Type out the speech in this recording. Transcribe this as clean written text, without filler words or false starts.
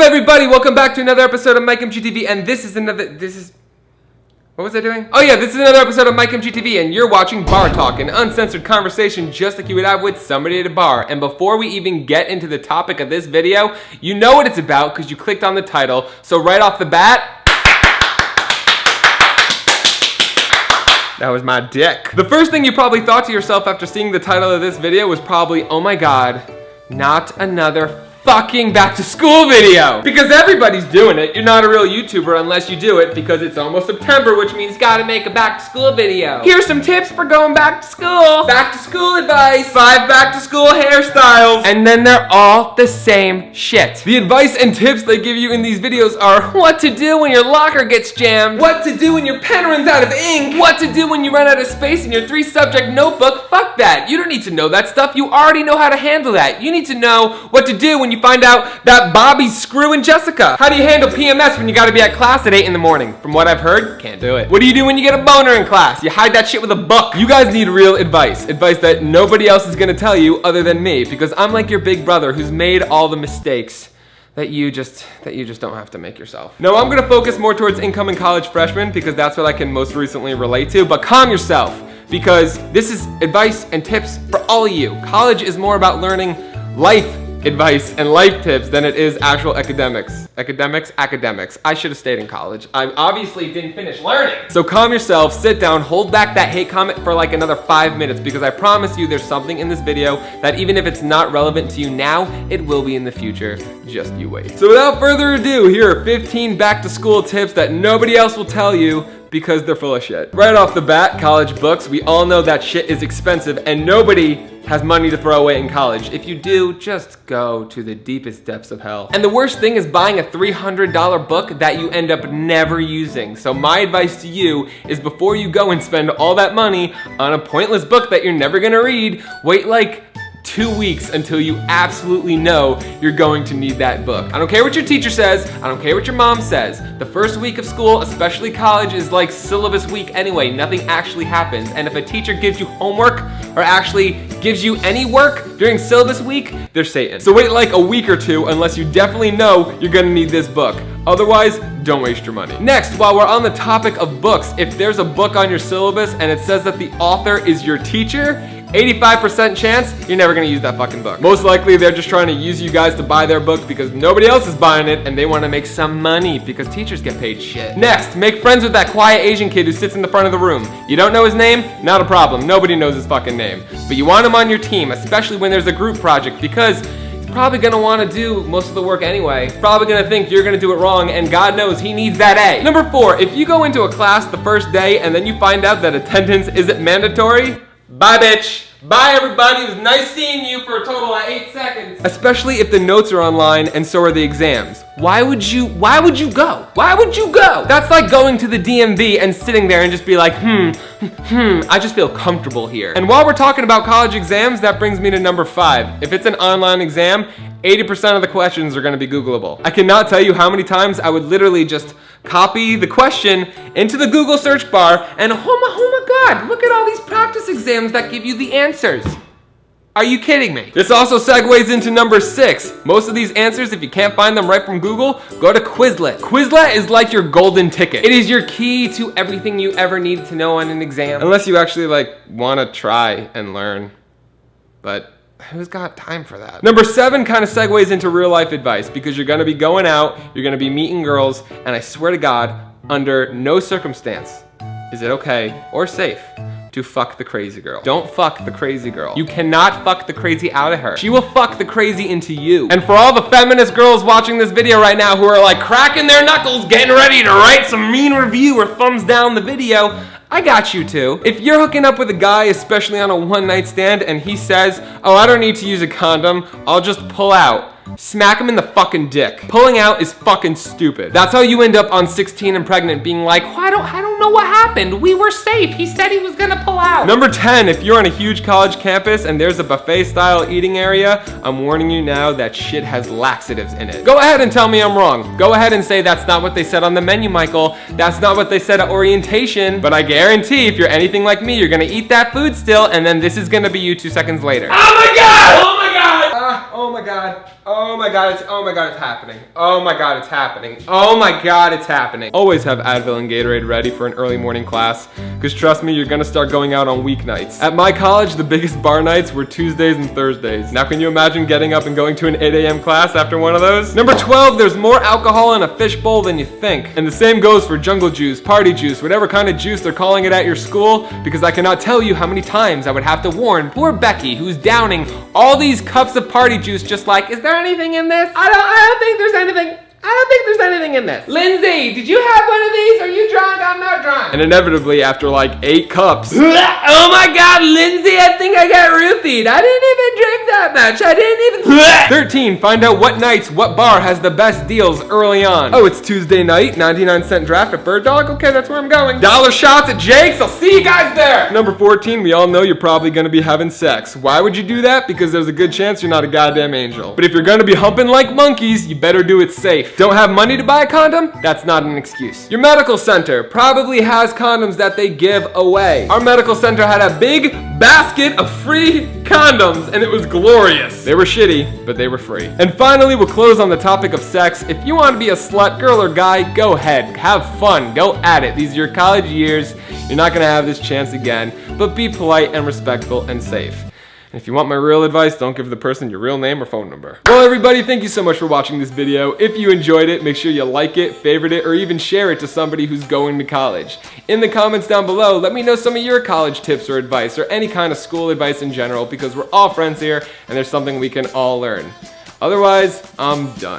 everybody? Welcome back to another episode of Mike MGTV, and this is what was I doing? Oh yeah, this is another episode of Mike MGTV, and you're watching Bar Talk, an uncensored conversation just like you would have with somebody at a bar. And before we even get into the topic of this video, you know what it's about because you clicked on the title. So right off the bat, that was my dick. The first thing you probably thought to yourself after seeing the title of this video was probably, oh my god, not another fucking back to school video. Because everybody's doing it. You're not a real YouTuber unless you do it because it's almost September, which means gotta make a back to school video. Here's some tips for going back to school. Back to school advice. 5 back to school hairstyles. And then they're all the same shit. The advice and tips they give you in these videos are what to do when your locker gets jammed, what to do when your pen runs out of ink, what to do when you run out of space in your 3-subject notebook. Fuck that. You don't need to know that stuff. You already know how to handle that. You need to know what to do when you find out that Bobby's screwing Jessica. How do you handle PMS when you gotta be at class at 8 in the morning? From what I've heard, can't do it. What do you do when you get a boner in class? You hide that shit with a book. You guys need real advice. Advice that nobody else is gonna tell you other than me, because I'm like your big brother who's made all the mistakes that you just don't have to make yourself. No, I'm gonna focus more towards incoming college freshmen because that's what I can most recently relate to, but calm yourself because this is advice and tips for all of you. College is more about learning life advice and life tips than it is actual academics. Academics. I should have stayed in college. I obviously didn't finish learning. So calm yourself, sit down, hold back that hate comment for like another 5 minutes because I promise you there's something in this video that even if it's not relevant to you now, it will be in the future. Just you wait. So without further ado, here are 15 back to school tips that nobody else will tell you because they're full of shit. Right off the bat, college books. We all know that shit is expensive and nobody has money to throw away in college. If you do, just go to the deepest depths of hell. And the worst thing is buying a $300 book that you end up never using. So my advice to you is before you go and spend all that money on a pointless book that you're never gonna read, wait like 2 weeks until you absolutely know you're going to need that book. I don't care what your teacher says, I don't care what your mom says. The first week of school, especially college, is like syllabus week anyway. Nothing actually happens. And if a teacher gives you homework or actually gives you any work during syllabus week, they're Satan. So wait like a week or 2 unless you definitely know you're gonna need this book. Otherwise, don't waste your money. Next, while we're on the topic of books, if there's a book on your syllabus and it says that the author is your teacher, 85% chance you're never gonna use that fucking book. Most likely they're just trying to use you guys to buy their book because nobody else is buying it and they wanna make some money because teachers get paid shit. Next, make friends with that quiet Asian kid who sits in the front of the room. You don't know his name? Not a problem. Nobody knows his fucking name. But you want him on your team, especially when there's a group project because he's probably gonna wanna do most of the work anyway. He's probably gonna think you're gonna do it wrong and God knows he needs that A. Number 4, if you go into a class the first day and then you find out that attendance isn't mandatory, bye bitch. Bye everybody, it was nice seeing you for a total of 8 seconds. Especially if the notes are online and so are the exams. Why would you go? Why would you go? That's like going to the DMV and sitting there and just be like, I just feel comfortable here. And while we're talking about college exams, that brings me to number 5. If it's an online exam, 80% of the questions are gonna be Googleable. I cannot tell you how many times I would literally just copy the question into the Google search bar and oh my god, look at all these practice exams that give you the answers. Are you kidding me? This also segues into number 6. Most of these answers, if you can't find them right from Google, go to Quizlet. Quizlet is like your golden ticket. It is your key to everything you ever need to know on an exam. Unless you actually wanna try and learn, but who's got time for that? Number 7 kind of segues into real life advice because you're gonna be going out, you're gonna be meeting girls, and I swear to God, under no circumstance is it okay or safe to fuck the crazy girl. Don't fuck the crazy girl. You cannot fuck the crazy out of her. She will fuck the crazy into you. And for all the feminist girls watching this video right now who are like cracking their knuckles, getting ready to write some mean review or thumbs down the video, I got you too. If you're hooking up with a guy, especially on a one-night stand, and he says, oh, I don't need to use a condom, I'll just pull out. Smack him in the fucking dick. Pulling out is fucking stupid. That's how you end up on 16 and pregnant being like, I don't know what happened. We were safe. He said he was gonna pull out. Number 10, if you're on a huge college campus and there's a buffet style eating area, I'm warning you now that shit has laxatives in it. Go ahead and tell me I'm wrong. Go ahead and say that's not what they said on the menu, Michael. That's not what they said at orientation. But I guarantee if you're anything like me, you're gonna eat that food still and then this is gonna be you 2 seconds later. Oh my god! Oh my god! Oh my god. Oh my god, it's happening. Oh my god, it's happening. Oh my god, it's happening. Always have Advil and Gatorade ready for an early morning class, because trust me, you're gonna start going out on weeknights. At my college, the biggest bar nights were Tuesdays and Thursdays. Now can you imagine getting up and going to an 8 a.m. class after one of those? Number 12, there's more alcohol in a fishbowl than you think. And the same goes for jungle juice, party juice, whatever kind of juice they're calling it at your school, because I cannot tell you how many times I would have to warn poor Becky, who's downing all these cups of party juice just like, is there anything in this? I don't think there's anything. I don't think there's anything in this. Lindsay, did you have one of these? Are you drunk? I'm not drunk. And inevitably, after like 8 cups, oh my god, Lindsay, I think I got roofied. I didn't even drink that much. I didn't even. 13, find out what nights, what bar has the best deals early on. Oh, it's Tuesday night, 99-cent draft at Bird Dog. Okay, that's where I'm going. Dollar shots at Jake's. I'll see you guys there. Number 14, we all know you're probably gonna be having sex. Why would you do that? Because there's a good chance you're not a goddamn angel. But if you're gonna be humping like monkeys, you better do it safe. Don't have money to buy a condom? That's not an excuse. Your medical center probably has condoms that they give away. Our medical center had a big basket of free condoms, and it was glorious. They were shitty, but they were free. And finally, we'll close on the topic of sex. If you want to be a slut, girl or guy, go ahead. Have fun. Go at it. These are your college years. You're not gonna have this chance again, but be polite and respectful and safe. If you want my real advice, don't give the person your real name or phone number. Well, everybody, thank you so much for watching this video. If you enjoyed it, make sure you like it, favorite it, or even share it to somebody who's going to college. In the comments down below, let me know some of your college tips or advice, or any kind of school advice in general, because we're all friends here, and there's something we can all learn. Otherwise, I'm done.